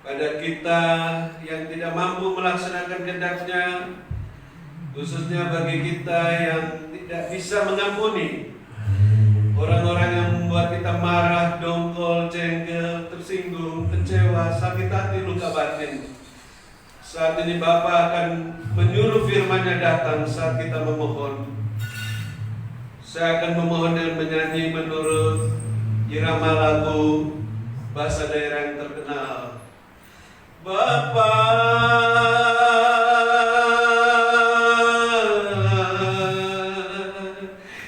pada kita yang tidak mampu melaksanakan kehendak-Nya, khususnya bagi kita yang tidak bisa mengampuni orang-orang yang membuat kita marah, dongkol, jengkel, tersinggung, kecewa, sakit hati, luka batin. Saat ini Bapa akan menyuruh firman-Nya datang saat kita memohon. Saya akan memohon dengan menyanyi menurut irama lagu bahasa daerah yang terkenal. Bapa,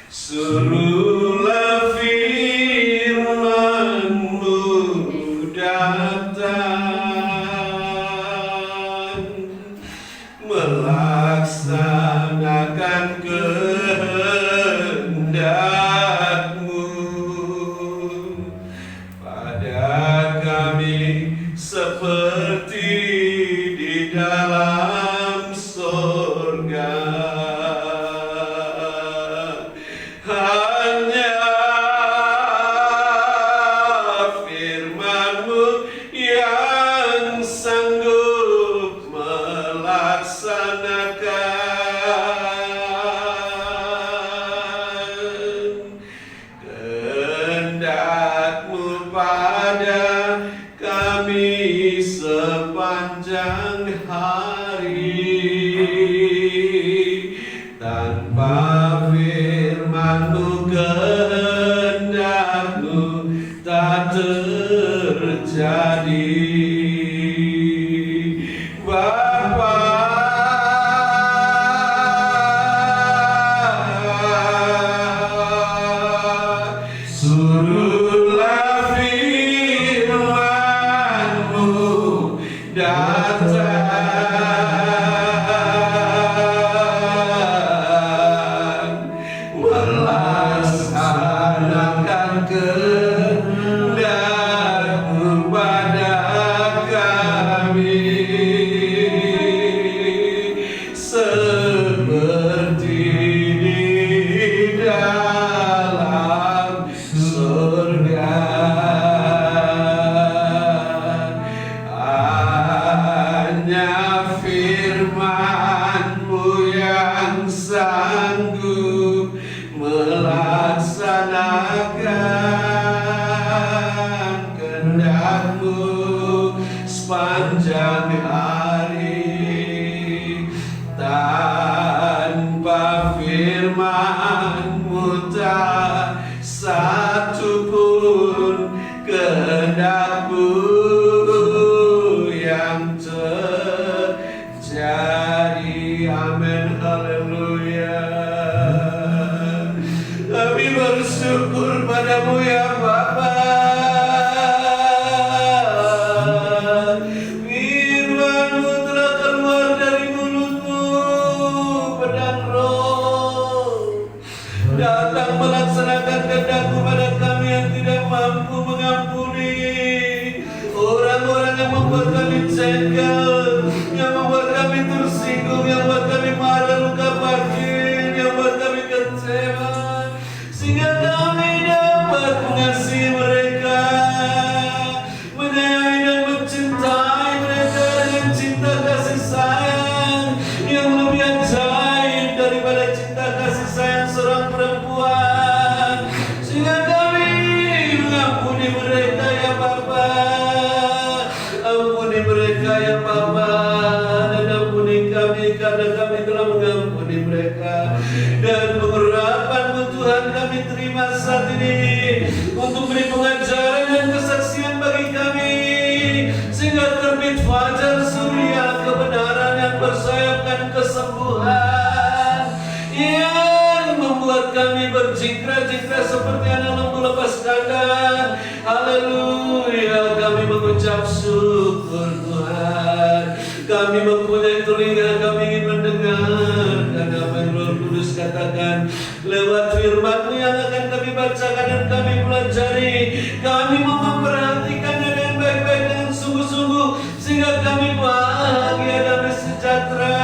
suruhlah firman-Mu datang, melaksanakan kehendak-Mu pada kami seperti di dalam surga. Hanya firman-Mu yang sanggup melaksanakan kehendak-Mu pada kami sepanjang hari. Tanpa firman-Mu kehendak-Mu tak terjadi. Bapa, suruhlah firman-Mu datang, melaksanakan kehendak-Mu pada kami seperti di dalam surga. Hanya firman-Mu yang sanggup melaksanakan kehendak-Mu sepanjang hari. Tanpa firman-Mu tak satu pun kehendak-Mu yang terjadi. Amin, haleluya. Kami bersyukur padamu ya Bapa. Firman-Mu telah keluar dari mulut-Mu, pedang roh, datang melaksanakan kehendak-Mu pada kami yang tidak mampu mengampuni orang-orang yang membuat kami jengkel, yang membuat kami tersinggung, yang membuat kami marah, luka batin, yang membuat kami kecewa, sehingga kami dapat mengasihi mereka, menyayangi dan mencintai mereka dengan cinta kasih sayang yang lebih ajaib daripada cinta kasih sayang seorang perempuan, sehingga kami mengampuni mereka ya Bapa. Ampuni mereka ya Bapa, dan ampuni kami karena kami telah mengampuni mereka. Dan pengurapan-Mu Tuhan kami terima saat ini untuk beri pengajaran dan kesaksian bagi kami, sehingga terbit fajar surya kebenaran yang bersayapkan kesembuhan, yang membuat kami berjingkrak-jingkrak seperti anak lembu lepas kandang. Haleluya, kami mengucap syukur Tuhan. Kami mempunyai telinga, kami ingin mendengarkan apa yang Roh Kudus katakan lewat firman-Mu yang akan kami bacakan dan kami pelajari. Kami mau memperhatikannya dengan baik-baik, dengan sungguh-sungguh, sehingga kami bahagia dan sejahtera.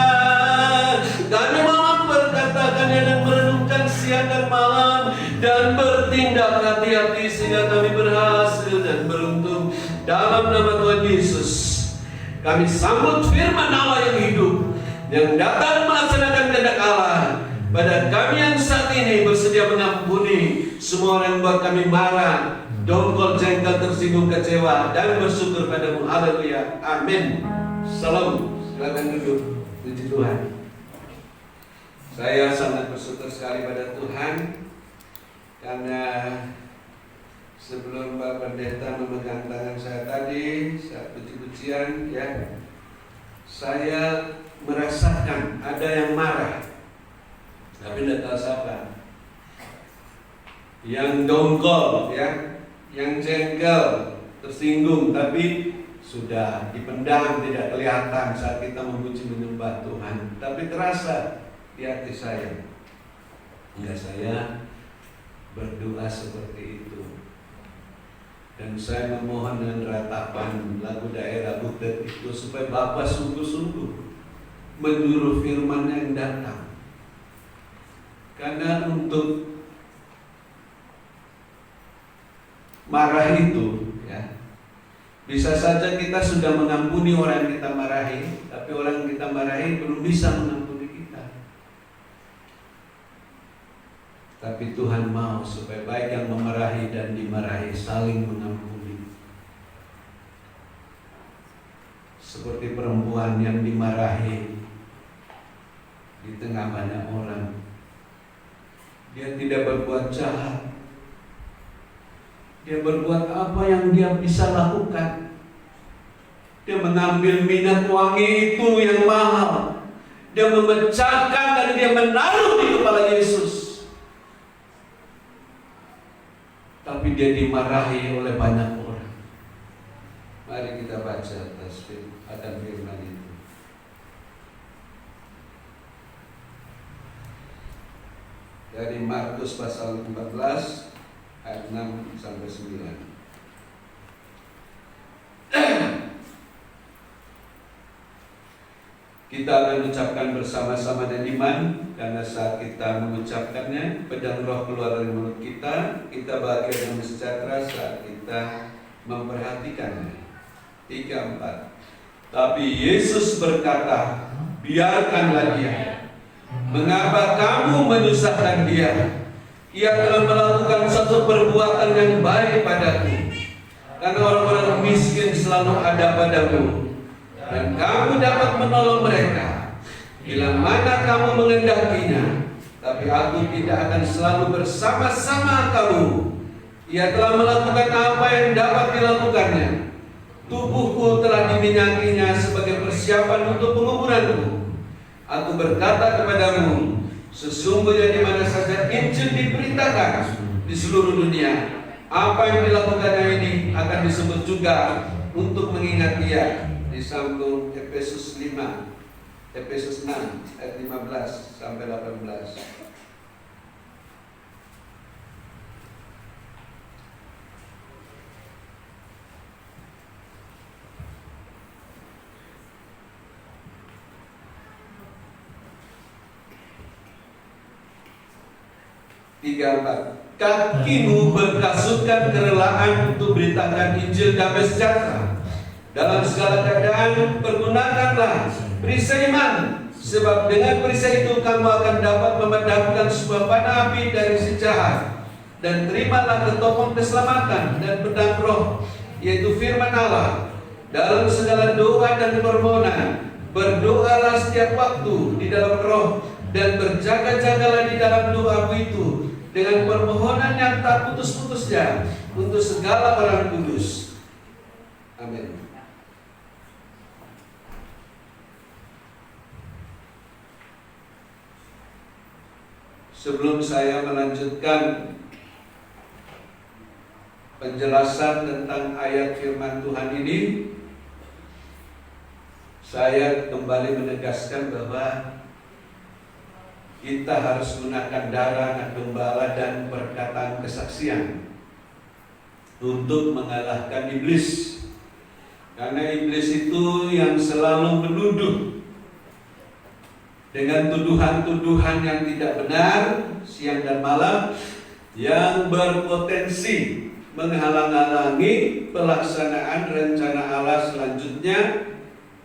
Kami mau memperkatakannya dan merenungkan siang dan malam, dan bertindak hati-hati sehingga kami berhasil dan beruntung dalam nama Tuhan Yesus. Kami sambut firman Allah yang hidup, yang datang melaksanakan kehendak Allah pada kami yang saat ini bersedia mengampuni semua orang yang buat kami marah, dongkol, jengkel, tersinggung, kecewa, dan bersyukur padamu. Haleluya, amin. Salam. Silakan duduk. Puji Tuhan. Saya sangat bersyukur sekali pada Tuhan, karena sebelum Pak Pendeta memegang tangan saya tadi saat puji-pujian, ya, saya merasakan ada yang marah, tapi tidak tahu siapa. Yang dongkol, ya, yang jengkel, tersinggung, tapi sudah dipendam, tidak kelihatan saat kita memuji menyembah Tuhan, tapi terasa di hati saya. Hingga saya berdoa seperti itu, dan saya memohon dengan ratapan lagu daerah Butet itu supaya Bapak sungguh-sungguh menjuru firman yang datang. Karena untuk marah itu, ya, bisa saja kita sudah mengampuni orang yang kita marahi, tapi orang yang kita marahi belum bisa mengampuni kita. Tapi Tuhan mau supaya baik yang memarahi dan dimarahi saling mengampuni. Seperti perempuan yang dimarahi di tengah banyak orang, dia tidak berbuat jahat. Dia berbuat apa yang dia bisa lakukan. Dia mengambil minyak wangi itu yang mahal, dia memecahkan dan dia menaruh di kepala Yesus. Tapi dia dimarahi oleh banyak orang. Mari kita baca akan firman itu. Dari Markus pasal 14 ayat 6 sampai 9. Kita akan ucapkan bersama-sama dengan iman, karena saat kita mengucapkannya, pedang roh keluar dari mulut kita. Kita bahagia dan sejahtera saat kita memperhatikannya. 3, 4. Tapi Yesus berkata, biarkanlah dia. Mengapa kamu menyusahkan dia? Ia telah melakukan satu perbuatan yang baik padaku. Karena orang-orang miskin selalu ada padamu, dan kamu dapat menolong mereka bila mana kamu mengendakinya. Tapi aku tidak akan selalu bersama-sama kamu. Ia telah melakukan apa yang dapat dilakukannya. Tubuhku telah diminyakinya sebagai persiapan untuk penguburanku. Aku berkata kepadamu, sesungguhnya di mana saja Injil diberitakan di seluruh dunia, apa yang dilakukannya ini akan disebut juga untuk mengingat dia. Disambung Efesus 6 ayat 15 sampai 18. Kakimu berkasutkan kerelaan untuk beritakan Injil damai sejahtera. Dalam segala keadaan pergunakanlah perisai iman, sebab dengan perisai itu kamu akan dapat memadamkan sebuah panah api dari si jahat. Dan terimalah ketopong keselamatan dan pedang roh, yaitu firman Allah. Dalam segala doa dan permohonan berdoalah setiap waktu di dalam roh, dan berjaga-jagalah di dalam doamu itu dengan permohonan yang tak putus-putusnya untuk segala orang kudus. Amin. Sebelum saya melanjutkan penjelasan tentang ayat firman Tuhan ini, saya kembali menegaskan bahwa kita harus gunakan darah anak gembala dan perkataan kesaksian untuk mengalahkan iblis. Karena iblis itu yang selalu menuduh dengan tuduhan-tuduhan yang tidak benar siang dan malam, yang berpotensi menghalang-halangi pelaksanaan rencana Allah selanjutnya,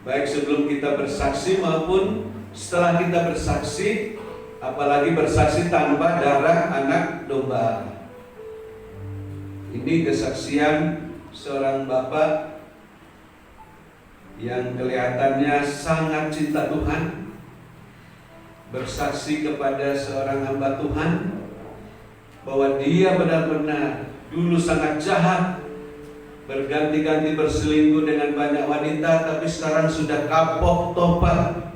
baik sebelum kita bersaksi maupun setelah kita bersaksi, apalagi bersaksi tanpa darah anak domba. Ini kesaksian seorang bapak yang kelihatannya sangat cinta Tuhan, bersaksi kepada seorang hamba Tuhan bahwa dia benar-benar dulu sangat jahat, berganti-ganti berselingkuh dengan banyak wanita, tapi sekarang sudah kapok tobat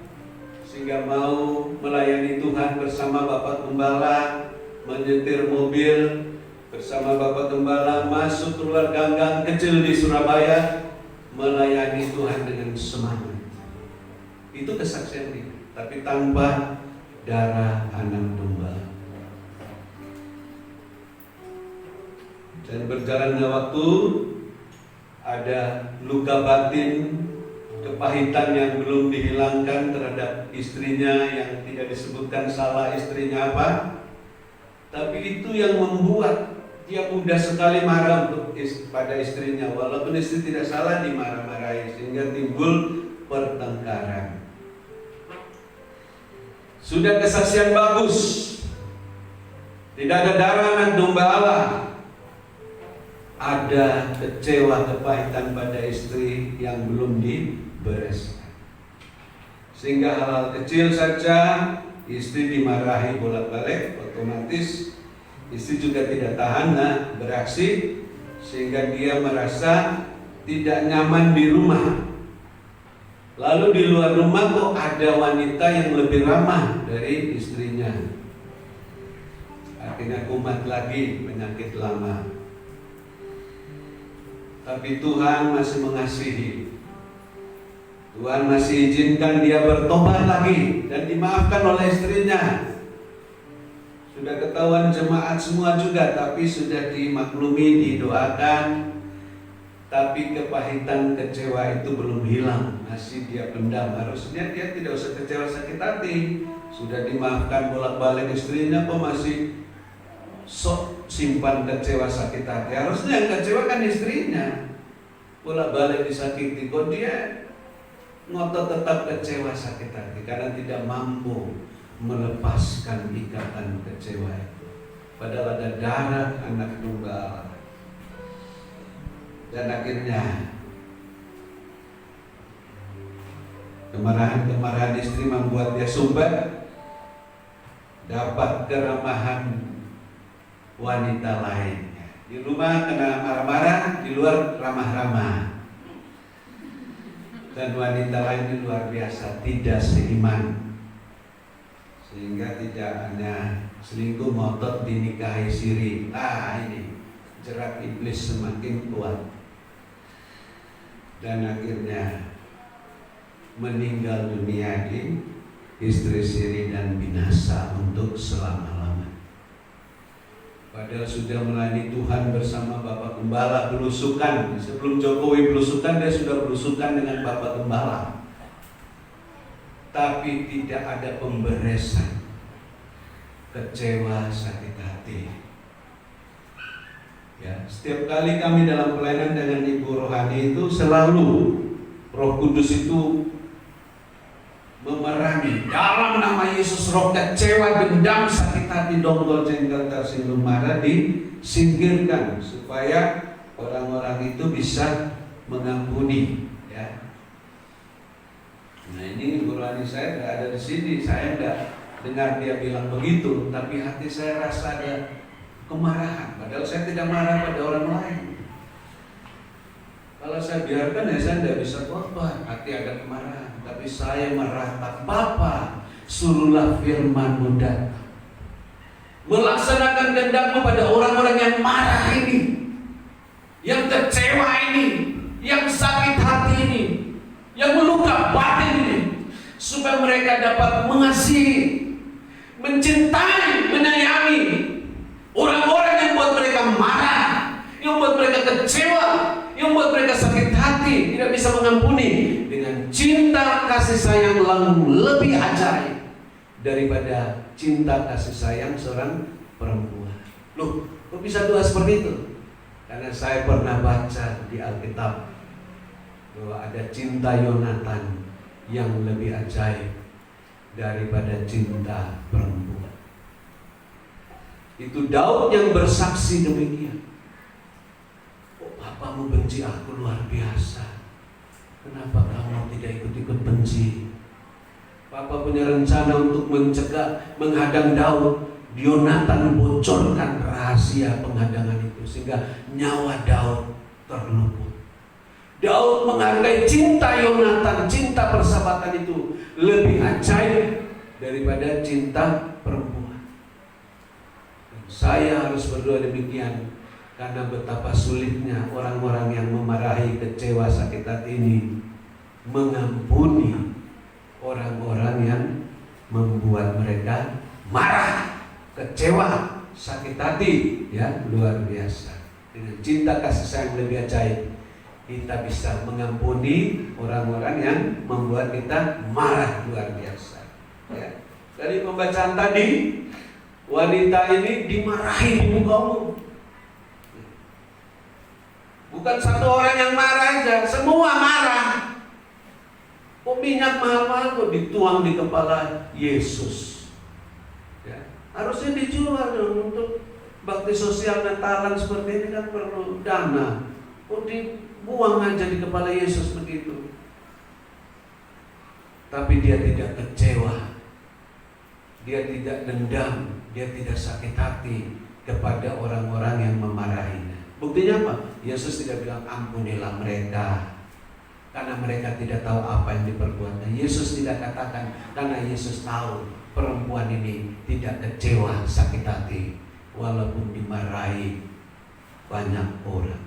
sehingga mau melayani Tuhan bersama Bapak Gembala, menyetir mobil bersama Bapak Gembala, masuk keluar gang-gang kecil di Surabaya, melayani Tuhan dengan semangat. Itu kesaksian dia, tapi tanpa darah anak domba. Dan berjalannya waktu, ada luka batin, kepahitan yang belum dihilangkan terhadap istrinya, yang tidak disebutkan salah istrinya apa, tapi itu yang membuat dia mudah sekali marah pada istrinya, walaupun istri tidak salah dimarah-marahi, sehingga timbul pertengkaran. Sudah kesaksian bagus, tidak ada darah anak domba Allah, ada kecewa, kepahitan pada istri yang belum dibereskan, sehingga hal-hal kecil saja istri dimarahi bolak-balik, otomatis istri juga tidak tahan beraksi, sehingga dia merasa tidak nyaman di rumah. Lalu di luar rumah kok ada wanita yang lebih ramah dari istrinya. Akhirnya kumat lagi penyakit lama. Tapi Tuhan masih mengasihi. Tuhan masih izinkan dia bertobat lagi dan dimaafkan oleh istrinya. Sudah ketahuan jemaat semua juga, tapi sudah dimaklumi, didoakan. Tapi kepahitan, kecewa itu belum hilang, masih dia pendam. Harusnya dia tidak usah kecewa, sakit hati. Sudah dimaafkan bolak-balik istrinya, kok masih sok simpan kecewa, sakit hati. Harusnya yang kecewa kan istrinya, bolak-balik disakiti, kok dia ngotot tetap kecewa, sakit hati karena tidak mampu melepaskan ikatan kecewa itu. Padahal ada darah anak domba. Dan akhirnya kemarahan istri membuat dia sumbat, dapat keramahan wanita lain. Di rumah kena marah-marah, di luar ramah-ramah. Dan wanita lain ini luar biasa, tidak seiman, sehingga tidak hanya selingkuh, ngotot dinikahi siri. Ini jerat iblis semakin kuat, dan akhirnya meninggal dunia di istri siri dan binasa untuk selama-lamanya. Padahal sudah melayani Tuhan bersama Bapak Gembala, belusukan. Sebelum Jokowi belusukan, dia sudah belusukan dengan Bapak Gembala. Tapi tidak ada pemberesan, kecewa, sakit hati. Ya, setiap kali kami dalam pelayanan dengan Ibu Rohani itu selalu Roh Kudus itu memerangi dalam nama Yesus. Roh kecewa, dendam, sakit hati, dongkol, jengkel, tersinggung, marah disingkirkan supaya orang-orang itu bisa mengampuni. Ya. Nah, ini Ibu Rohani saya tidak ada di sini, saya tidak dengar dia bilang begitu, tapi hati saya rasa ada kemarahan. Padahal saya tidak marah pada orang lain. Kalau saya biarkan ya saya tidak bisa khotbah, hati ada kemarahan. Tapi saya meratakan, Bapa, suruhlah firman-Mu datang, melaksanakan kehendak-Mu pada orang-orang yang marah ini, yang kecewa ini, yang sakit hati ini, yang meluka batin ini, supaya mereka dapat mengasihi, mencintai, menyayangi orang-orang yang buat mereka marah, yang buat mereka kecewa, yang buat mereka sakit hati, tidak bisa mengampuni, dengan cinta kasih sayang yang lebih ajaib daripada cinta kasih sayang seorang perempuan. Loh, kok bisa doa seperti itu? Karena saya pernah baca di Alkitab bahwa ada cinta Yonatan yang lebih ajaib daripada cinta perempuan. Itu Daud yang bersaksi demikian. Oh, papamu benci aku luar biasa. Kenapa kamu tidak ikut-ikut benci? Papa punya rencana untuk mencegah, menghadang Daud. Yonatan bocorkan rahasia penghadangan itu sehingga nyawa Daud terluput. Daud menghargai cinta Yonatan, cinta persahabatan itu lebih ajaib daripada cinta perempuan. Dan saya harus berdoa demikian karena betapa sulitnya orang-orang yang memarahi, kecewa, sakit hati ini mengampuni orang-orang yang membuat mereka marah, kecewa, sakit hati, ya, luar biasa. Dengan cinta kasih sayang lebih ajaib, kita bisa mengampuni orang-orang yang membuat kita marah, luar biasa. Ya. Dari pembacaan tadi, wanita ini dimarahi di muka umum. Bukan satu orang yang marah aja, semua marah. Kok minyak mahal-mahal kok dituang di kepala Yesus? Ya. Harusnya dijual dong untuk bakti sosial Natalan seperti ini kan perlu dana. Kok dibuang aja di kepala Yesus begitu? Tapi dia tidak kecewa, dia tidak dendam, dia tidak sakit hati kepada orang-orang yang memarahinya. Buktinya apa? Yesus tidak bilang ampunilah mereka karena mereka tidak tahu apa yang diperbuatnya. Yesus tidak katakan karena Yesus tahu perempuan ini tidak kecewa, sakit hati walaupun dimarahi banyak orang.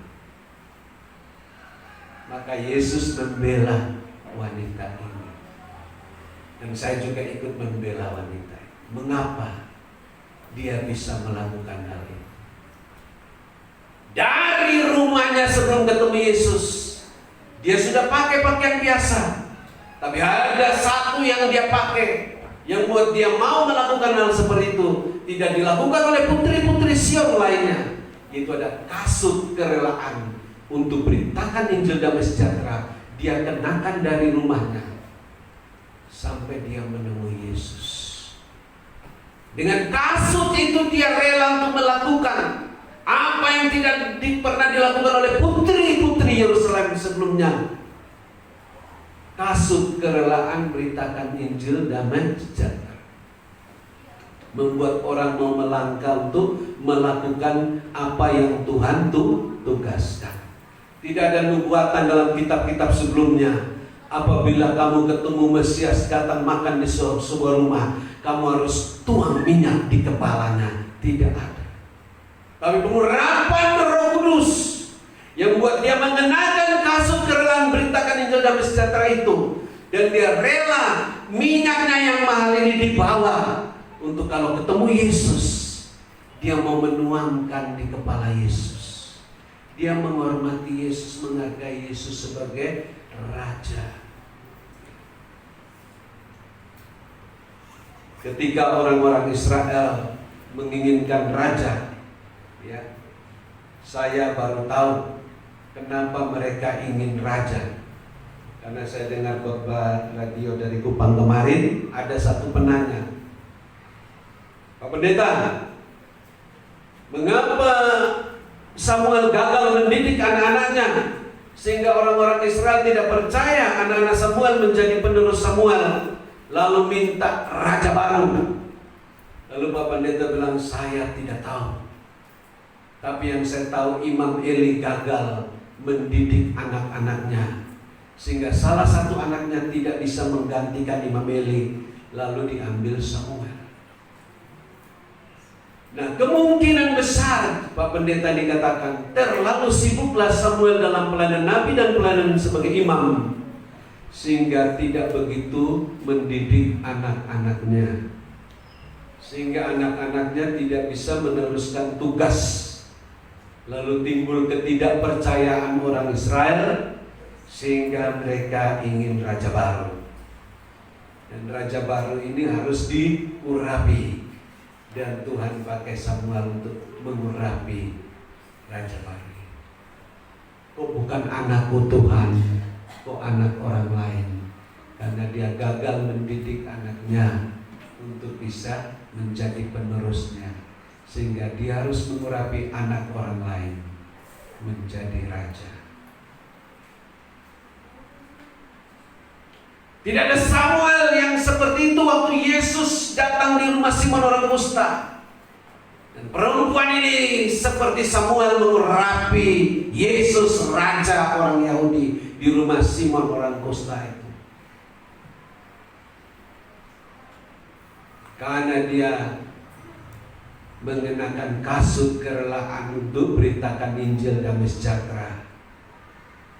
Maka Yesus membela wanita ini. Dan saya juga ikut membela wanita ini. Mengapa dia bisa melakukan hal ini? Dari rumahnya sebelum ketemu Yesus, dia sudah pakai pakaian biasa. Tapi ada satu yang dia pakai, yang buat dia mau melakukan hal seperti itu tidak dilakukan oleh putri-putri Sion lainnya. Itu ada kasut kerelaan untuk beritakan Injil damai sejahtera. Dia kenakan dari rumahnya sampai dia menemui Yesus. Dengan kasut itu dia rela untuk melakukan apa yang tidak pernah dilakukan oleh putri-putri Yerusalem sebelumnya. Kasut kerelaan beritakan Injil damai sejahtera, membuat orang mau melangkah untuk melakukan apa yang Tuhan tugaskan. Tidak ada nubuatan dalam kitab-kitab sebelumnya. Apabila kamu ketemu Mesias datang makan di sebuah rumah, kamu harus tuang minyak di kepalanya. Tidak ada. Tapi pengurapan Roh Kudus yang buat dia mengenakan kasut kerelaan beritakan Injil damai sejahtera itu, dan dia rela minyaknya yang mahal ini dibawa untuk kalau ketemu Yesus dia mau menuangkan di kepala Yesus. Dia menghormati Yesus, menghargai Yesus sebagai Raja. Ketika orang-orang Israel menginginkan raja, ya, saya baru tahu kenapa mereka ingin raja. Karena saya dengar khotbah radio dari Kupang kemarin, ada satu penanya, Pak Pendeta, mengapa Samuel gagal mendidik anak-anaknya sehingga orang-orang Israel tidak percaya anak-anak Samuel menjadi penerus Samuel, lalu minta raja baru? Lalu Pak Pendeta bilang, saya tidak tahu. Tapi yang saya tahu, Imam Eli gagal mendidik anak-anaknya sehingga salah satu anaknya tidak bisa menggantikan Imam Eli, lalu diambil Samuel. Nah, kemungkinan besar Pak Pendeta dikatakan terlalu sibuklah Samuel dalam pelayanan nabi dan pelayanan sebagai imam sehingga tidak begitu mendidik anak-anaknya, sehingga anak-anaknya tidak bisa meneruskan tugas. Lalu timbul ketidakpercayaan orang Israel sehingga mereka ingin raja baru. Dan raja baru ini harus diurapi, dan Tuhan pakai Samuel untuk mengurapi raja baru. kok bukan anakku Tuhan, kok anak orang lain. Karena dia gagal mendidik anaknya untuk bisa menjadi penerusnya, sehingga dia harus mengurapi anak orang lain menjadi raja. Tidak ada Samuel yang seperti itu waktu Yesus datang di rumah Simon orang kusta. Dan perempuan ini seperti Samuel mengurapi Yesus, raja orang Yahudi, di rumah Simon orang kusta itu. Karena dia mengenakan kasut kerelaan untuk beritakan Injil damai sejahtera,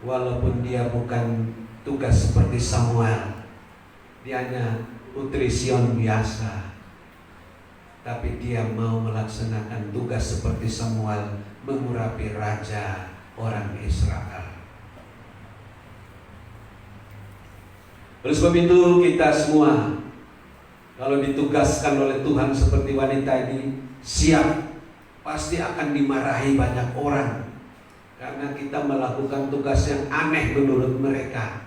walaupun dia bukan tugas seperti Samuel, dia hanya putri Sion biasa, tapi dia mau melaksanakan tugas seperti Samuel, mengurapi raja orang Israel. Oleh sebab itu kita semua kalau ditugaskan oleh Tuhan seperti wanita ini, siap, pasti akan dimarahi banyak orang karena kita melakukan tugas yang aneh menurut mereka.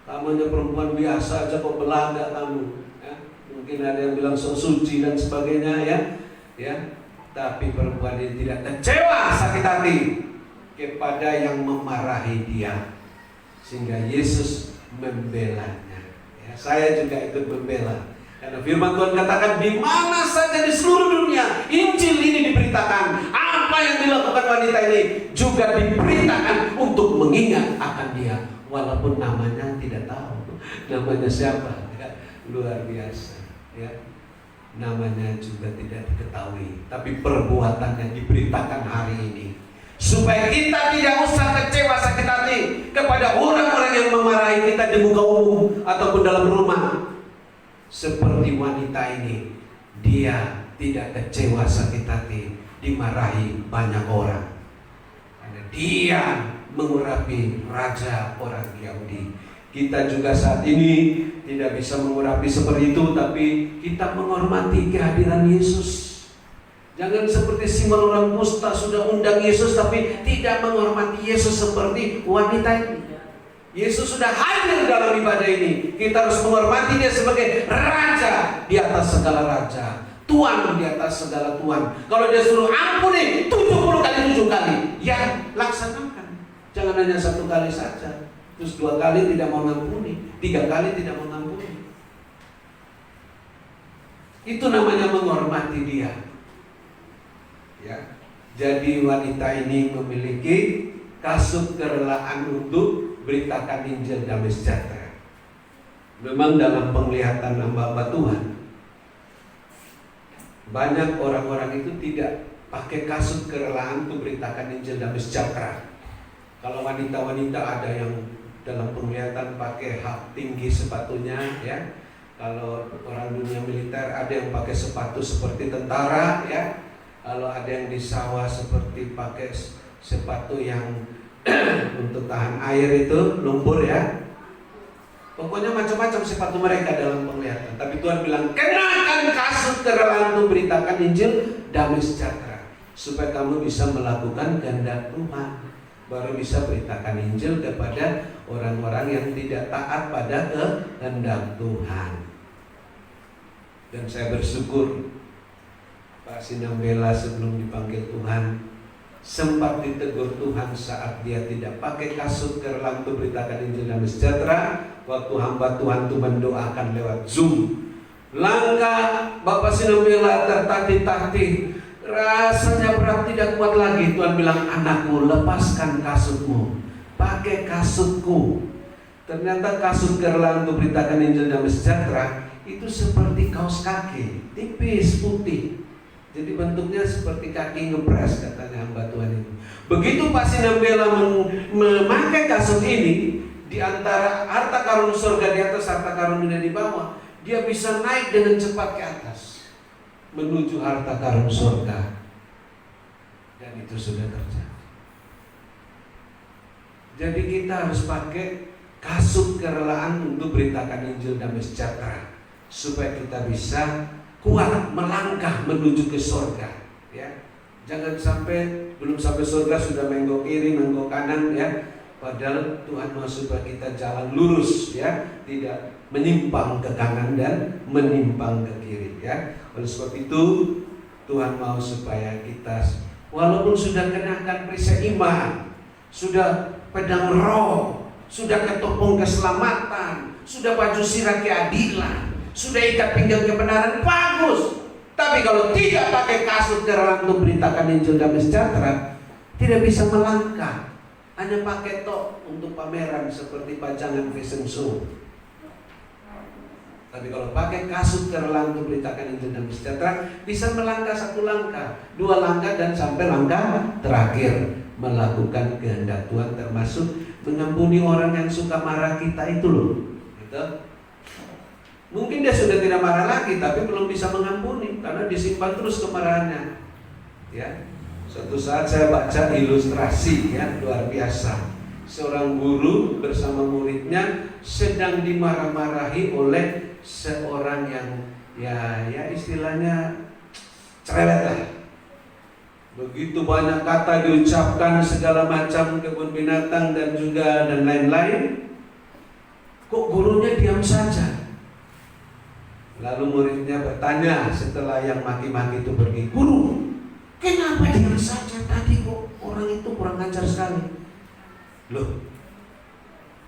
Kamu hanya perempuan biasa aja kok belaga kamu, ya. Mungkin ada yang bilang sok suci dan sebagainya, ya. Tapi perempuan ini tidak kecewa, sakit hati kepada yang memarahi dia, sehingga Yesus membelanya. Ya, saya juga ikut membela, karena firman Tuhan katakan di mana saja di seluruh dunia Injil ini diberitakan, apa yang dilakukan wanita ini juga diberitakan untuk mengingat akan dia. Walaupun namanya tidak tahu, namanya siapa, ya, luar biasa, ya. Namanya juga tidak diketahui, tapi perbuatannya diberitakan hari ini, supaya kita tidak usah kecewa sakit hati kepada orang-orang yang memarahi kita di muka umum ataupun dalam rumah. Seperti wanita ini, dia tidak kecewa sakit hati dimarahi banyak orang, karena dia mengurapi raja orang Yahudi. Kita juga saat ini tidak bisa mengurapi seperti itu, tapi kita menghormati kehadiran Yesus. Jangan seperti Simon orang kusta sudah undang Yesus tapi tidak menghormati Yesus seperti wanita ini. Yesus sudah hadir dalam ibadah ini, kita harus menghormati dia sebagai raja di atas segala raja, Tuhan di atas segala Tuhan. Kalau dia suruh ampuni 70 kali 7 kali, ya laksanakan. Jangan hanya 1 kali saja, terus 2 kali tidak mau ngampuni, 3 kali tidak mau ngampuni. Itu namanya menghormati dia. Ya. Jadi wanita ini memiliki kasut kerelaan untuk beritakan Injil damai sejahtera. Memang dalam penglihatan hamba-hamba Tuhan, banyak orang-orang itu tidak pakai kasut kerelaan untuk beritakan Injil damai sejahtera. Kalau wanita-wanita ada yang dalam penglihatan pakai hak tinggi sepatunya, ya. Kalau orang dunia militer ada yang pakai sepatu seperti tentara, ya. Kalau ada yang di sawah seperti pakai sepatu yang untuk tahan air itu, lumpur, ya. Pokoknya macam-macam sepatu mereka dalam penglihatan. Tapi Tuhan bilang, kenakan kasut kerelaan untuk beritakan Injil damai sejahtera, supaya kamu bisa melakukan kehendak Tuhan. Baru bisa beritakan Injil kepada orang-orang yang tidak taat pada kehendak Tuhan. Dan saya bersyukur Pak Sinambela sebelum dipanggil Tuhan sempat ditegur Tuhan saat dia tidak pakai kasut kerelaan untuk beritakan Injil damai sejahtera. Waktu hamba Tuhan itu mendoakan lewat Zoom, langkah Bapak Sinambela tertatih-tatih, rasanya berat, tidak kuat lagi. Tuhan bilang, anakku, lepaskan kasutmu, pakai kasutku. Ternyata kasut kerelaan untuk beritakan Injil damai sejahtera itu seperti kaos kaki, tipis, putih. Jadi bentuknya seperti kaki ngepres, katanya hamba Tuhan itu. Begitu Pak Sinambela memakai kasut ini, di antara harta karun surga di atas, harta karun dunia di bawah, dia bisa naik dengan cepat ke atas menuju harta karun surga. Dan itu sudah terjadi. Jadi kita harus pakai kasut kerelaan untuk beritakan Injil damai sejahtera, supaya kita bisa kuat melangkah menuju ke surga, ya. Jangan sampai belum sampai surga sudah menggok kiri, menggok kanan ya. Padahal Tuhan mau supaya kita jalan lurus ya, tidak menyimpang ke kanan dan menyimpang ke kiri ya. Oleh sebab itu Tuhan mau supaya kita walaupun sudah kenakan perisai iman, sudah pedang roh, sudah ketopong keselamatan, sudah baju sirah keadilan, sudah ikat pinggang kebenaran, bagus. Tapi kalau tidak pakai kasut terang untuk beritakan Injil damai sejahtera, tidak bisa melangkah. Hanya pakai tok untuk pameran seperti pajangan fashion show. Tapi kalau pakai kasut terang untuk beritakan Injil damai sejahtera, bisa melangkah 1 langkah, 2 langkah dan sampai langkah terakhir, melakukan kehendak Tuhan, termasuk mengampuni orang yang suka marah kita itu loh. Gitu. Mungkin dia sudah tidak marah lagi, tapi belum bisa mengampuni karena disimpan terus kemarahannya. Ya, suatu saat saya baca ilustrasi ya luar biasa. Seorang guru bersama muridnya sedang dimarah-marahi oleh seorang yang ya istilahnya cerewet lah. Begitu banyak kata diucapkan, segala macam kebun binatang dan lain-lain. Kok gurunya diam saja? Lalu muridnya bertanya setelah yang maki-maki itu pergi, "Guru, kenapa diam saja tadi kok orang itu kurang ajar sekali?" Loh,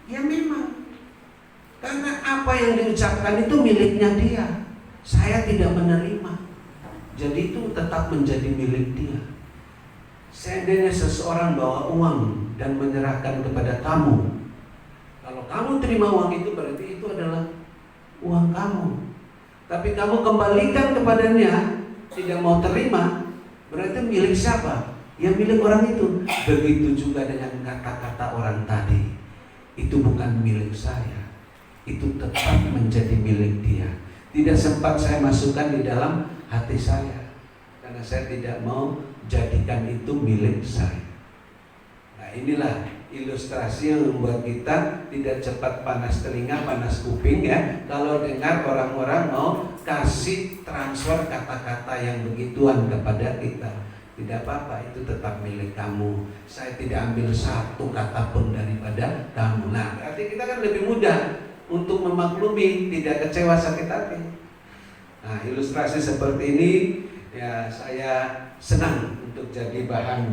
ya memang karena apa yang diucapkan itu miliknya dia. Saya tidak menerima, jadi itu tetap menjadi milik dia. Seandainya seseorang bawa uang dan menyerahkan kepada kamu, kalau kamu terima uang itu berarti itu adalah uang kamu. Tapi kamu kembalikan kepadanya, tidak mau terima, berarti milik siapa? Ya milik orang itu. Begitu juga dengan kata-kata orang tadi. Itu bukan milik saya, itu tetap menjadi milik dia. Tidak sempat saya masukkan di dalam hati saya, karena saya tidak mau jadikan itu milik saya. Nah inilah ilustrasi yang membuat kita tidak cepat panas telinga, panas kuping ya. Kalau dengar orang-orang mau kasih transfer kata-kata yang begituan kepada kita, tidak apa-apa, itu tetap milik kamu. Saya tidak ambil satu kata pun daripada kamu. Nah berarti kita kan lebih mudah untuk memaklumi, tidak kecewa, sakit hati. Nah ilustrasi seperti ini ya saya senang untuk jadi bahan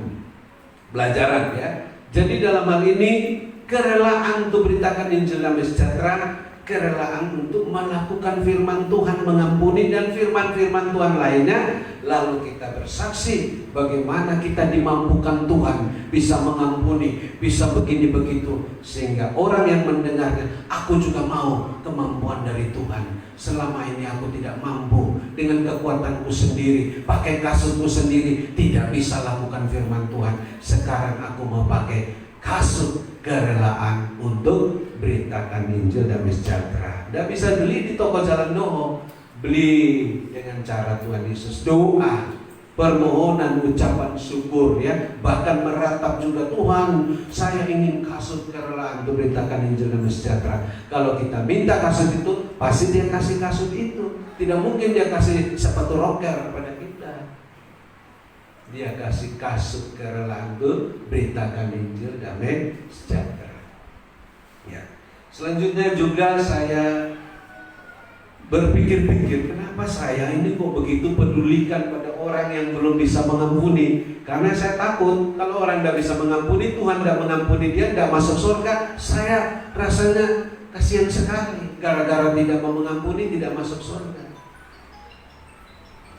pelajaran ya. Jadi dalam hal ini kerelaan untuk beritakan Injil damai sejahtera, kerelaan untuk melakukan firman Tuhan, mengampuni dan firman-firman Tuhan lainnya. Lalu kita bersaksi bagaimana kita dimampukan Tuhan bisa mengampuni, bisa begini begitu, sehingga orang yang mendengarnya, aku juga mau kemampuan dari Tuhan. Selama ini aku tidak mampu dengan kekuatanku sendiri, pakai kasutku sendiri, tidak bisa lakukan firman Tuhan. Sekarang aku mau pakai kasut kerelaan untuk beritakan Injil damai sejahtera. Tidak bisa beli di toko Jalan Doho, beli dengan cara Tuhan Yesus, doa, permohonan, ucapan syukur ya, bahkan meratap juga, Tuhan saya ingin kasut kerelaan untuk beritakan Injil damai sejahtera. Kalau kita minta kasut itu, pasti dia kasih kasut itu. Tidak mungkin dia kasih sepatu rocker kepada kita. Dia kasih kasut kerelaan untuk beritakan Injil damai sejahtera. Ya. Selanjutnya juga saya berpikir-pikir, kenapa saya ini kok begitu pedulikan pada orang yang belum bisa mengampuni? Karena saya takut kalau orang tidak bisa mengampuni, Tuhan tidak mengampuni dia, tidak masuk surga. Saya rasanya kasihan sekali, gara-gara tidak mau mengampuni, tidak masuk surga.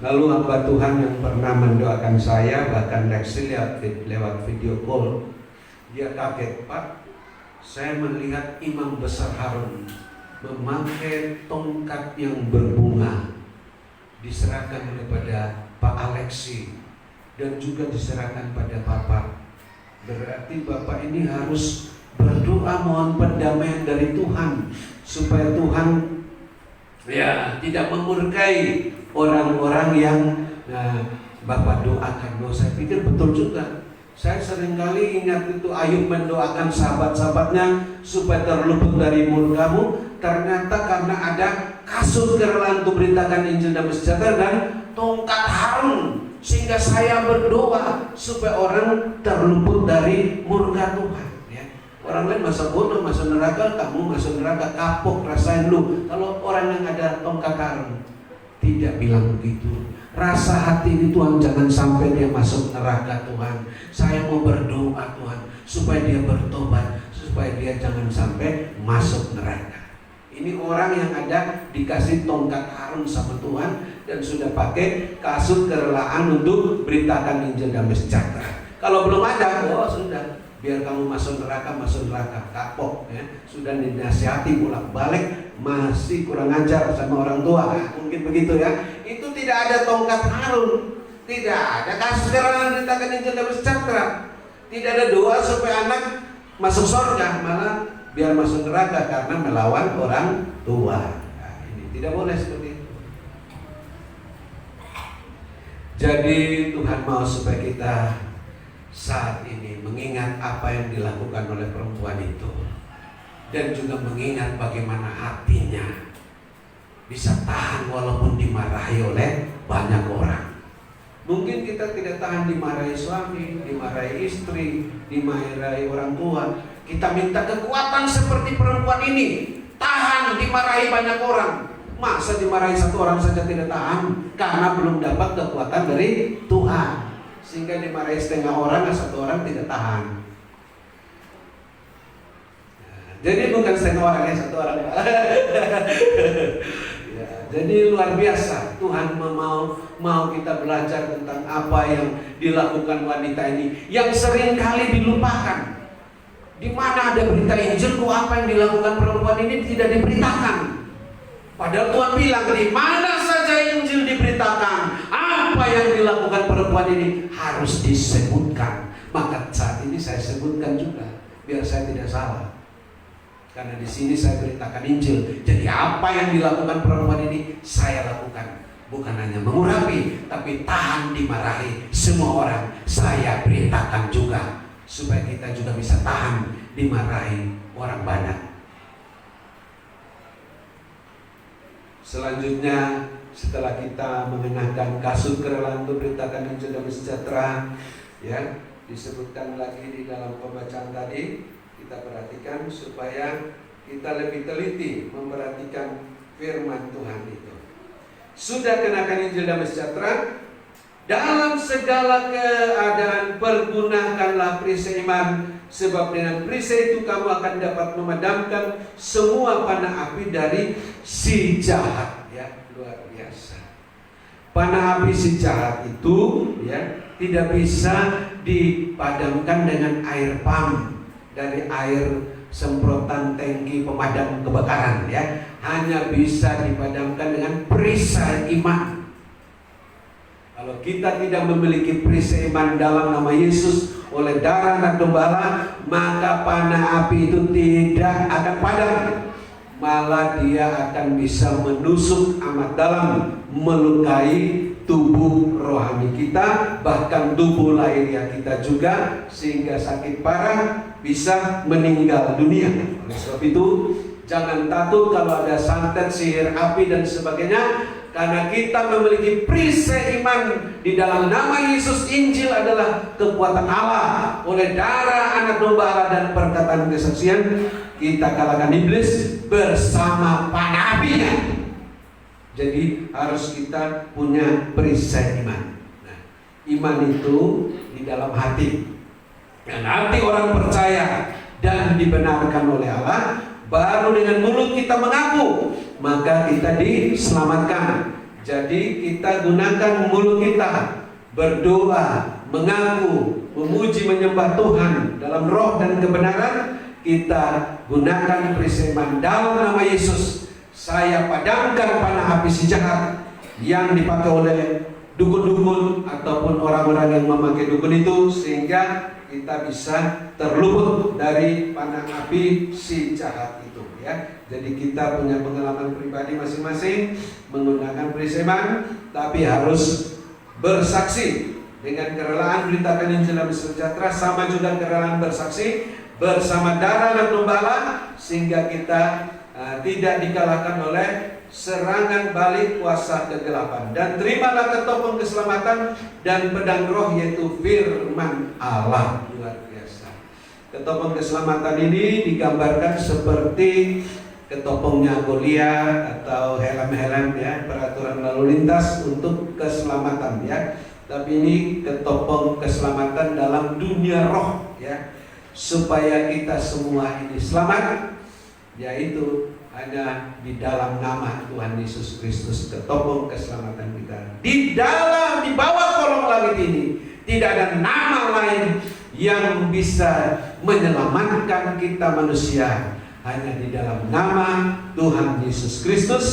Lalu hamba Tuhan yang pernah mendoakan saya, bahkan Lexi lewat video call, dia kaget, Pak, saya melihat Imam Besar Harun memakai tongkat yang berbunga, diserahkan kepada Pak Alexi dan juga diserahkan pada Bapak. Berarti Bapak ini harus berdoa mohon pendamaian dari Tuhan, supaya Tuhan ya tidak memurkai orang-orang yang Bapak doakan. Saya pikir betul juga. Saya seringkali ingat itu Ayub mendoakan sahabat-sahabatnya supaya terluput dari murkamu. Ternyata karena ada kasut kerelaan untuk beritakan Injil damai sejahtera dan tongkat Harun sehingga saya berdoa supaya orang terluput dari murka Tuhan. Ya. Orang lain masa bodoh, masuk neraka, kamu masuk neraka, kapok rasain lu. Kalau orang yang ada tongkat karung tidak bilang begitu. Rasa hati ini, Tuhan, jangan sampai dia masuk neraka, Tuhan. Saya mau berdoa, Tuhan, supaya dia bertobat, supaya dia jangan sampai masuk neraka. Ini orang yang ada dikasih tongkat harun sama Tuhan dan sudah pakai kasut kerelaan untuk beritakan Injil damai sejahtera. Kalau belum ada, oh sudah, biar kamu masuk neraka, kapok ya. Sudah dinasihati bolak-balik, masih kurang ajar sama orang tua. Mungkin begitu ya. Itu tidak ada tongkat harun, tidak ada kasut kerelaan beritakan Injil damai sejahtera. Tidak ada doa supaya anak masuk surga, malah biar masuk neraka karena melawan orang tua. Nah, ini tidak boleh seperti itu. Jadi Tuhan mau supaya kita saat ini mengingat apa yang dilakukan oleh perempuan itu, dan juga mengingat bagaimana hatinya bisa tahan walaupun dimarahi oleh banyak orang. Mungkin kita tidak tahan dimarahi suami, dimarahi istri, dimarahi orang tua. Kita minta kekuatan seperti perempuan ini, tahan dimarahi banyak orang. Masa dimarahi satu orang saja tidak tahan? Karena belum dapat kekuatan dari Tuhan, sehingga dimarahi setengah orang, satu orang tidak tahan. Jadi bukan setengah orang, ya satu orang. Ya, jadi luar biasa. Tuhan mau kita belajar tentang apa yang dilakukan wanita ini, yang sering kali dilupakan. Di mana ada berita Injil, kok apa yang dilakukan perempuan ini tidak diberitakan? Padahal Tuhan bilang di mana saja Injil diberitakan, apa yang dilakukan perempuan ini harus disebutkan. Maka saat ini saya sebutkan juga, biar saya tidak salah. Karena di sini saya beritakan Injil. Jadi apa yang dilakukan perempuan ini saya lakukan. Bukan hanya mengurapi, tapi tahan dimarahi semua orang, saya beritakan juga, supaya kita juga bisa tahan dimarahi orang banyak. Selanjutnya, setelah kita mengenakan kasut kerelaan untuk beritakan Injil damai sejahtera, ya, disebutkan lagi di dalam pembacaan tadi, kita perhatikan supaya kita lebih teliti memperhatikan firman Tuhan itu. Sudah kenakan Injil damai sejahtera, dalam segala keadaan pergunakanlah perisai iman, sebab dengan perisai itu kamu akan dapat memadamkan semua panah api dari si jahat. Ya, luar biasa. Panah api si jahat itu ya tidak bisa dipadamkan dengan air pam dari air semprotan tangki pemadam kebakaran ya. Hanya bisa dipadamkan dengan perisai iman. Kalau kita tidak memiliki perisai iman dalam nama Yesus oleh darah anak domba, maka panah api itu tidak akan padam. Malah dia akan bisa menusuk amat dalam, melukai tubuh rohani kita, bahkan tubuh lahiriah kita juga, sehingga sakit parah, bisa meninggal dunia. Oleh sebab itu, jangan takut kalau ada santet, sihir api dan sebagainya. Karena kita memiliki perisai iman di dalam nama Yesus. Injil adalah kekuatan Allah. Oleh darah anak domba Allah dan perkataan kesaksian, kita kalahkan iblis bersama panah apinya. Jadi harus kita punya perisai iman. Nah, iman itu di dalam hati. Dan hati orang percaya dan dibenarkan oleh Allah, baru dengan mulut kita mengaku, maka kita diselamatkan. Jadi kita gunakan mulut kita berdoa, mengaku, memuji, menyembah Tuhan dalam roh dan kebenaran. Kita gunakan perisai iman dalam nama Yesus. Saya padamkan panah api si jahat yang dipakai oleh dukun-dukun ataupun orang-orang yang memakai dukun itu, sehingga kita bisa terluput dari panah api si jahat itu ya. Jadi kita punya pengalaman pribadi masing-masing menggunakan perisai iman, tapi harus bersaksi dengan kerelaan beritakan Injil damai sejahtera, sama juga kerelaan bersaksi bersama darah dan gembala, sehingga kita tidak dikalahkan oleh serangan balik kuasa kegelapan. Dan terimalah ketopong keselamatan dan pedang roh, yaitu firman Allah. Luar biasa. Ketopong keselamatan ini digambarkan seperti ketopongnya Goliat atau helm-helm ya, peraturan lalu lintas untuk keselamatan ya. Tapi ini ketopong keselamatan dalam dunia roh ya, supaya kita semua ini selamat, yaitu hanya di dalam nama Tuhan Yesus Kristus, ketopong keselamatan kita. Di bawah kolong langit ini tidak ada nama lain yang bisa menyelamatkan kita manusia, hanya di dalam nama Tuhan Yesus Kristus.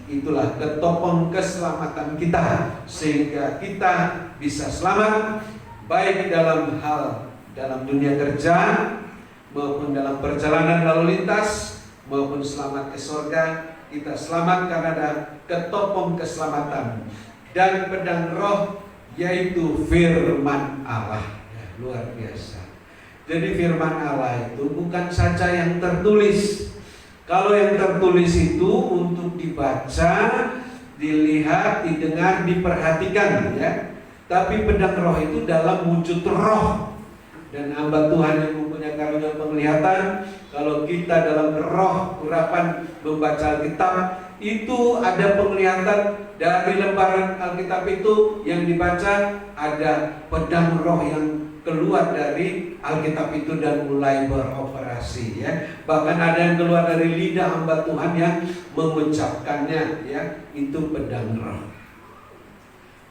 Itulah ketopong keselamatan kita, sehingga kita bisa selamat baik dalam dunia kerja maupun dalam perjalanan lalu lintas, maupun selamat ke surga. Kita selamat karena ada ketopong keselamatan dan pedang roh, yaitu firman Allah ya, luar biasa. Jadi firman Allah itu bukan saja yang tertulis. Kalau yang tertulis itu untuk dibaca, dilihat, didengar, diperhatikan ya. Tapi pedang roh itu dalam wujud roh. Dan hamba Tuhan yang mempunyai karunia penglihatan, kalau kita dalam roh urapan membaca Alkitab, itu ada penglihatan dari lembaran Alkitab itu yang dibaca, ada pedang roh yang keluar dari Alkitab itu dan mulai beroperasi ya. Bahkan ada yang keluar dari lidah hamba Tuhan yang mengucapkannya ya, itu pedang roh.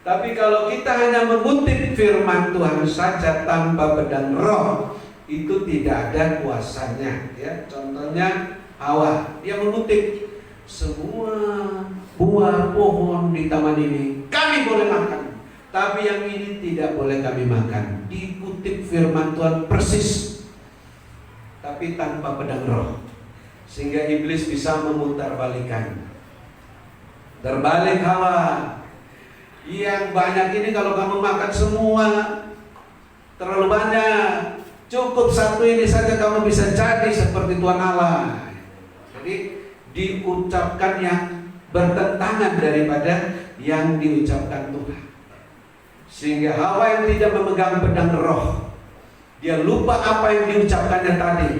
Tapi kalau kita hanya mengutip firman Tuhan saja tanpa pedang roh, itu tidak ada kuasanya ya. Contohnya Hawa, dia mengutip semua buah pohon di taman ini kami boleh makan, tapi yang ini tidak boleh kami makan. Dikutip firman Tuhan persis, tapi tanpa pedang roh, sehingga iblis bisa memutarbalikkan. Terbalik Hawa, yang banyak ini kalau kamu makan semua terlalu banyak, cukup satu ini saja kamu bisa jadi seperti Tuhan Allah. Jadi diucapkan yang bertentangan daripada yang diucapkan Tuhan, sehingga Hawa yang tidak memegang pedang roh, dia lupa apa yang diucapkannya tadi,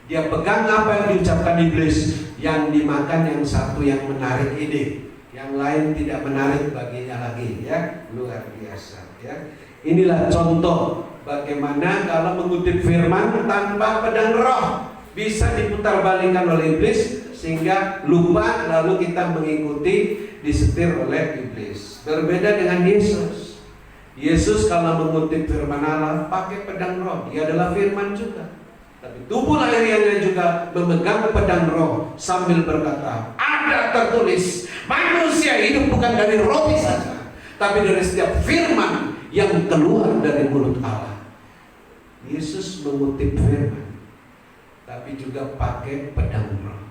dia pegang apa yang diucapkan iblis, yang dimakan yang satu yang menarik ini, yang lain tidak menarik baginya lagi ya. Luar biasa ya. Inilah contoh bagaimana kalau mengutip firman tanpa pedang roh bisa diputarbalikkan oleh iblis, sehingga lupa, lalu kita mengikuti, disetir oleh iblis. Berbeda dengan Yesus. Yesus kalau mengutip firman Allah pakai pedang roh, dia adalah firman juga. Tapi tubuh lahiriahnya juga memegang pedang roh sambil berkata, ada tertulis, manusia hidup bukan dari roti saja, tapi dari setiap firman yang keluar dari mulut Allah. Yesus mengutip firman, tapi juga pakai pedang roh.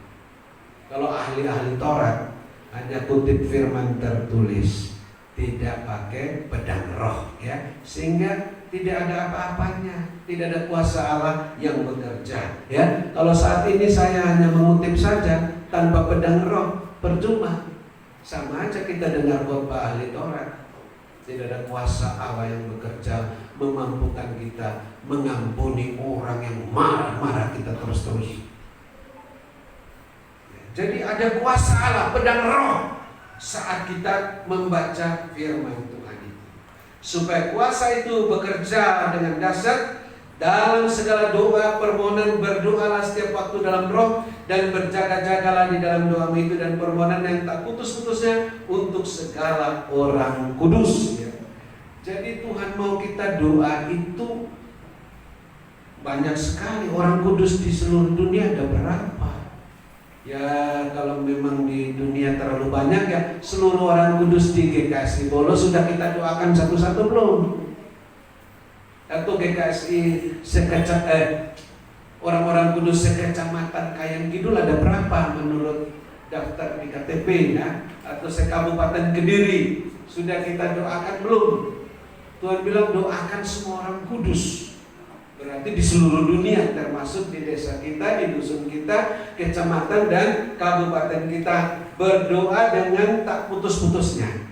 Kalau ahli-ahli Taurat hanya kutip firman tertulis, tidak pakai pedang roh ya, sehingga tidak ada apa-apanya, tidak ada kuasa Allah yang bekerja ya. Kalau saat ini saya hanya mengutip saja tanpa pedang roh, percuma. Sama aja kita dengar khotbah ahli Taurat, tidak ada kuasa Allah yang bekerja memampukan kita mengampuni orang yang marah-marah kita terus-terus. Jadi ada kuasa Allah, pedang roh saat kita membaca firman Tuhan itu, supaya kuasa itu bekerja dengan dahsyat dalam segala doa permohonan. Berdoalah setiap waktu dalam roh, dan berjaga-jagalah di dalam doamu itu dan permohonan yang tak putus-putusnya untuk segala orang kudus ya. Jadi Tuhan mau kita doa itu banyak sekali. Orang kudus di seluruh dunia ada berapa? Ya kalau memang di dunia terlalu banyak ya, seluruh orang kudus di GKSI Bolo sudah kita doakan satu-satu belum? Atau GKSI orang-orang kudus sekecamatan Kayan Kidul ada berapa menurut daftar di KTP ya? Atau sekabupaten Kediri sudah kita doakan belum? Tuhan bilang doakan semua orang kudus. Berarti di seluruh dunia, termasuk di desa kita, di dusun kita, kecamatan dan kabupaten kita, berdoa dengan tak putus-putusnya.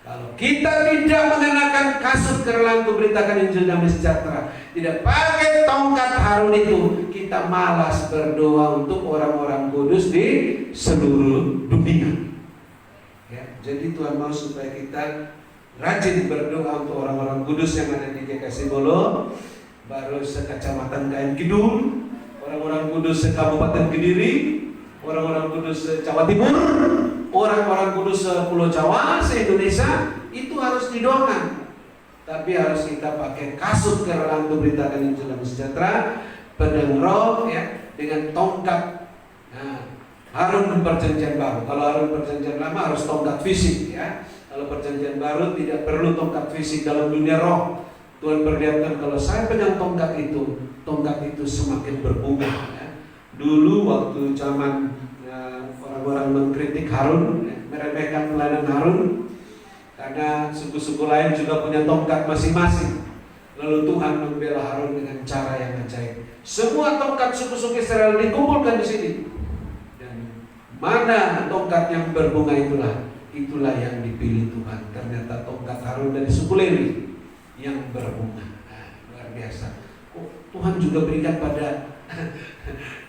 Kalau kita tidak mengenakan kasut kerelaan untuk beritakan Injil damai sejahtera, tidak pakai tongkat Harun itu, kita malas berdoa untuk orang-orang kudus di seluruh dunia. Ya, jadi Tuhan mau supaya kita rajin berdoa untuk orang-orang kudus yang ada di GKS Bolo, baru sekecamatan Kain Kidul, orang-orang kudus sekabupaten Kediri, orang-orang kudus Jawa Timur, orang-orang kudus Pulau Jawa, se-Indonesia, itu harus didoakan. Tapi harus kita pakai kasut kerelaan untuk beritakan Injil damai sejahtera, pedang roh, ya, dengan tongkat. Nah, Harun perjanjian baru. Kalau Harun perjanjian lama harus tongkat fisik, ya. Kalau perjanjian baru tidak perlu tongkat fisik dalam dunia roh. Tuhan perlihatkan kalau saya pegang tongkat itu semakin berbunga. Ya. Dulu waktu zaman orang-orang mengkritik Harun, ya, meremehkan pelayanan Harun, karena suku-suku lain juga punya tongkat masing-masing. Lalu Tuhan membela Harun dengan cara yang ajaib. Semua tongkat suku-suku Israel dikumpulkan di sini. Dan mana tongkat yang berbunga itulah yang dipilih Tuhan. Ternyata tongkat Harun dari suku Lewi yang berbunga. Nah, luar biasa. Tuhan juga berikan pada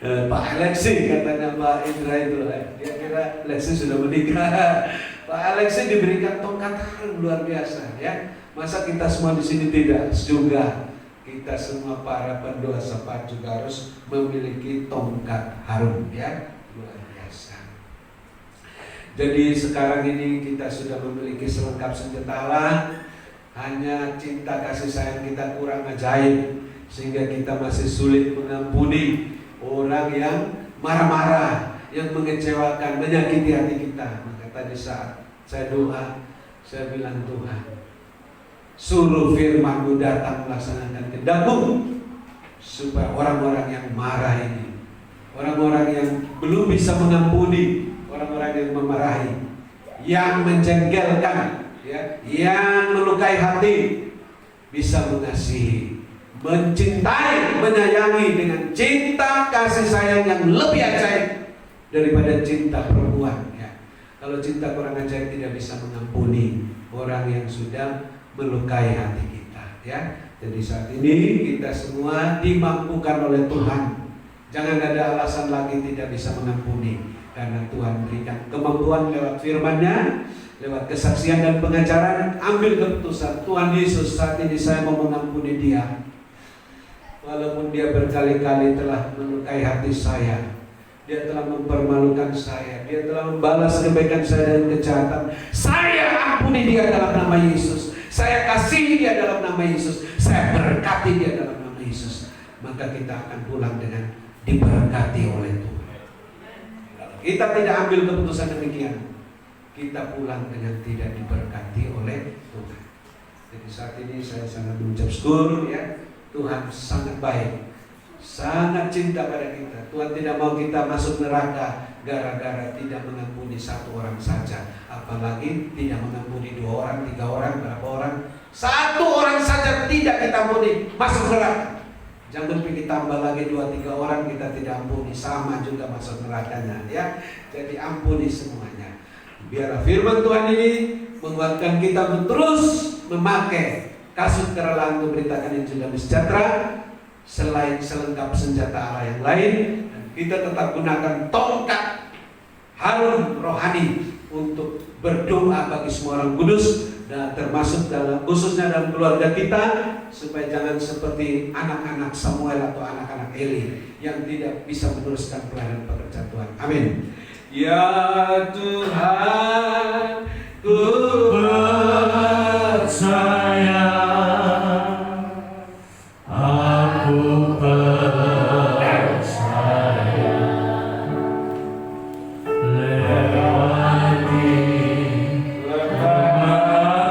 Pak Alexi, katanya Pak Indra itu, dia kira Alexi sudah menikah. Pak Alexi diberikan tongkat Harun, luar biasa, ya. Masa kita semua di sini tidak? Juga kita semua para pendoa sepat juga harus memiliki tongkat Harun, ya, luar biasa. Jadi sekarang ini kita sudah memiliki selengkap senjata Allah. Hanya cinta kasih sayang kita kurang ajaib, sehingga kita masih sulit mengampuni orang yang marah-marah, yang mengecewakan, menyakiti hati kita. Maka tadi saat saya doa, saya bilang, Tuhan, suruh firman-Mu datang melaksanakan kehendak-Mu, supaya orang-orang yang marah ini, orang-orang yang belum bisa mengampuni, orang-orang yang memarahi, yang menjengkelkan, ya, yang melukai hati, bisa mengasihi, mencintai, menyayangi dengan cinta kasih sayang yang lebih ajaib daripada cinta perempuan, ya. Kalau cinta kurang ajaib tidak bisa mengampuni orang yang sudah melukai hati kita, ya. Jadi saat ini kita semua dimampukan oleh Tuhan. Jangan ada alasan lagi tidak bisa mengampuni, karena Tuhan berikan kemampuan lewat firman-Nya, lewat kesaksian dan pengajaran. Ambil keputusan, Tuhan Yesus, saat ini saya mau mengampuni dia. Walaupun dia berkali-kali telah melukai hati saya, dia telah mempermalukan saya, dia telah membalas kebaikan saya dan kejahatan, saya ampuni dia dalam nama Yesus. Saya kasihi dia dalam nama Yesus. Saya berkati dia dalam nama Yesus. Maka kita akan pulang dengan diberkati oleh Tuhan. Kalau kita tidak ambil keputusan demikian, kita pulang dengan tidak diberkati oleh Tuhan. Jadi saat ini saya sangat mengucap syukur, ya. Tuhan sangat baik, sangat cinta pada kita. Tuhan tidak mau kita masuk neraka gara-gara tidak mengampuni satu orang saja, apalagi tidak mengampuni 2 orang, 3 orang, berapa orang, 1 orang saja tidak kita ampuni, masuk neraka. Jangan pikir tambah lagi 2-3 orang kita tidak ampuni, sama juga masuk nerakanya, ya. Jadi ampuni semuanya. Biarlah firman Tuhan ini menguatkan kita untuk terus memakai kasut kerelaan untuk beritakan Injil damai sejahtera, selain selengkap senjata Allah yang lain. Dan kita tetap gunakan tongkat Harun rohani untuk berdoa bagi semua orang kudus, dan termasuk dalam khususnya dalam keluarga kita, supaya jangan seperti anak-anak Samuel atau anak-anak Eli yang tidak bisa meneruskan pelayanan pekerjaan Tuhan. Amin. Ya Tuhan, ku percaya, aku percaya, lewati lemah marah,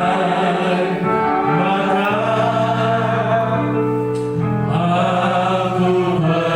aku percaya.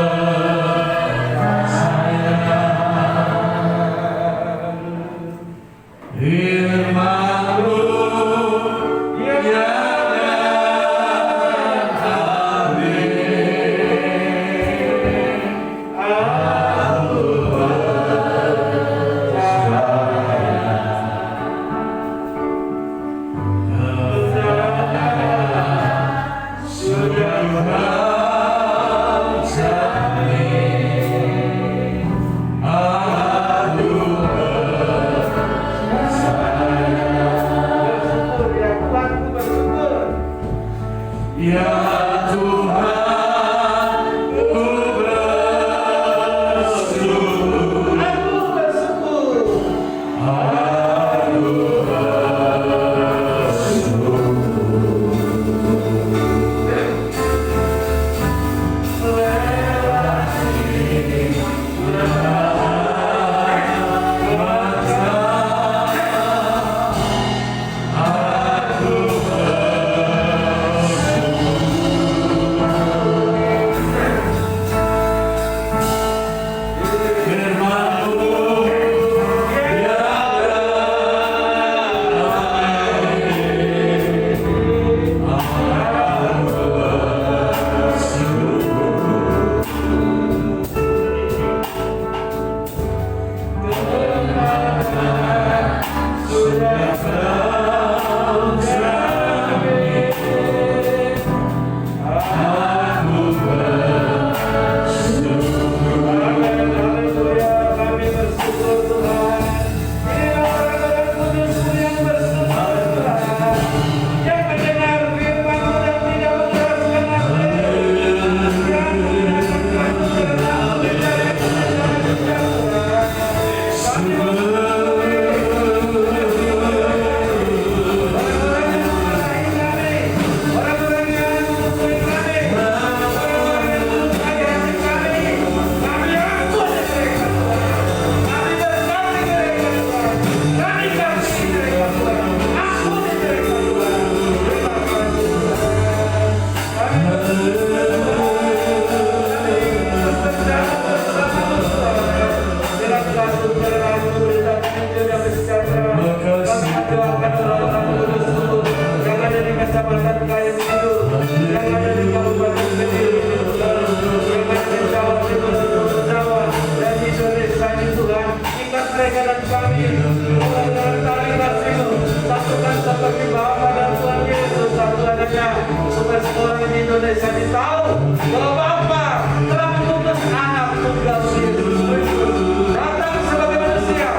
mereka dan kami. Mulai dari tali kasih-Mu, satukan seperti Bapa dan Tuhan Yesus satu adanya, supaya semua orang di Indonesia tahu bahwa Bapa telah mengutus anak tunggal Yesus Kristus datang sebagai manusia,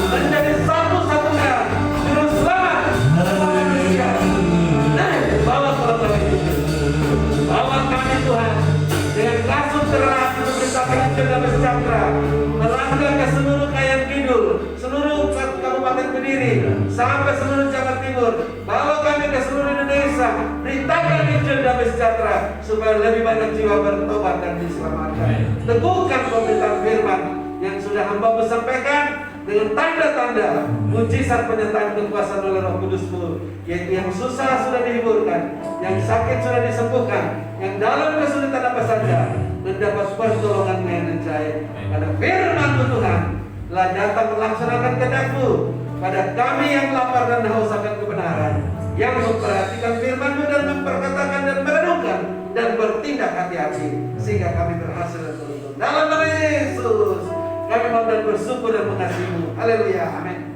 menjadi satu-satunya juru selamat dalam manusia. Bawa kami Tuhan dengan kasut terang memberitakan Injil damai sejahtera, melangkah ke seluruh Kayan Kidul, seluruh Kabupaten Kediri, sampai seluruh Jawa Timur. Bawa kami ke seluruh Indonesia, beritakan Injil damai sejahtera supaya lebih banyak jiwa bertobat dan diselamatkan. Teguhkan pemberitaan firman yang sudah hamba-Mu sampaikan dengan tanda-tanda mujizat penyertaan kekuasaan oleh Roh Kudus-Mu, yaitu yang susah sudah dihiburkan, yang sakit sudah disembuhkan, yang dalam kesulitan apa saja mendapat pertolongan yang menjaya. Pada firman-Mu Tuhan telah datang melaksanakan kehendak-Mu pada kami yang lapar dan haus akan kebenaran, yang memperhatikan firman-Mu dan memperkatakan dan merenungkan dan bertindak hati-hati sehingga kami berhasil dan beruntung. Dalam nama Yesus kami mau dan bersyukur dan mengasihi-Mu. Haleluya, amin.